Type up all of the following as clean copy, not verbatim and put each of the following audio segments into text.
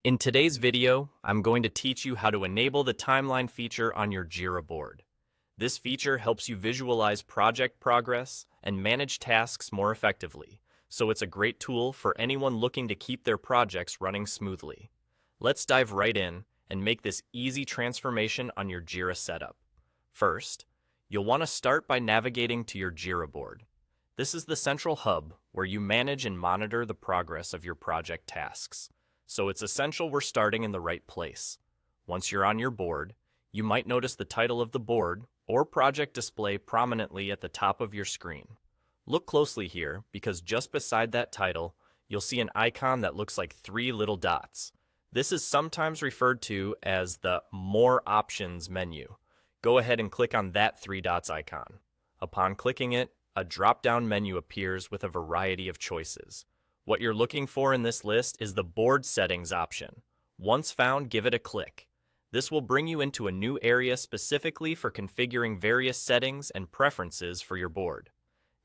In today's video, I'm going to teach you how to enable the timeline feature on your Jira board. This feature helps you visualize project progress and manage tasks more effectively, so it's a great tool for anyone looking to keep their projects running smoothly. Let's dive right in and make this easy transformation on your Jira setup. First, you'll want to start by navigating to your Jira board. This is the central hub where you manage and monitor the progress of your project tasks. So it's essential we're starting in the right place. Once you're on your board, you might notice the title of the board or project display prominently at the top of your screen. Look closely here because just beside that title, you'll see an icon that looks like three little dots. This is sometimes referred to as the More Options menu. Go ahead and click on that three dots icon. Upon clicking it, a drop-down menu appears with a variety of choices. What you're looking for in this list is the Board Settings option. Once found, give it a click. This will bring you into a new area specifically for configuring various settings and preferences for your board.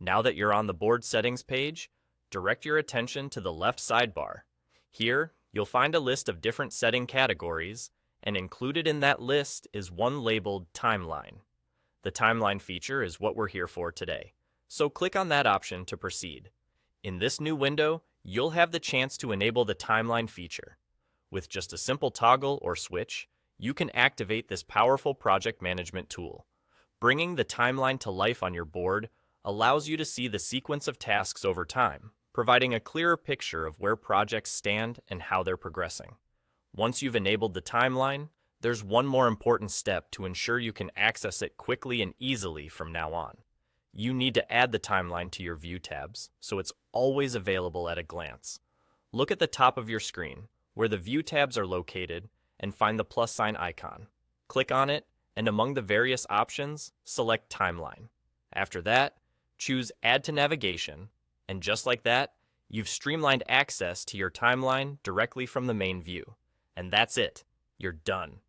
Now that you're on the Board Settings page, direct your attention to the left sidebar. Here, you'll find a list of different setting categories, and included in that list is one labeled Timeline. The Timeline feature is what we're here for today, so click on that option to proceed. In this new window, you'll have the chance to enable the timeline feature. With just a simple toggle or switch, you can activate this powerful project management tool. Bringing the timeline to life on your board allows you to see the sequence of tasks over time, providing a clearer picture of where projects stand and how they're progressing. Once you've enabled the timeline, there's one more important step to ensure you can access it quickly and easily from now on. You need to add the timeline to your View tabs, so it's always available at a glance. Look at the top of your screen, where the View tabs are located, and find the plus sign icon. Click on it, and among the various options, select Timeline. After that, choose Add to Navigation, and just like that, you've streamlined access to your timeline directly from the main view. And that's it. You're done.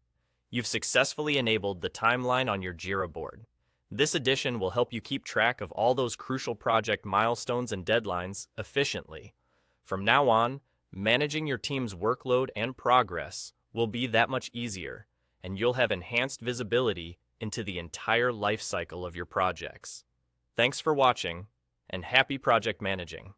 You've successfully enabled the timeline on your Jira board. This addition will help you keep track of all those crucial project milestones and deadlines efficiently. From now on, managing your team's workload and progress will be that much easier, and you'll have enhanced visibility into the entire life cycle of your projects. Thanks for watching, and happy project managing.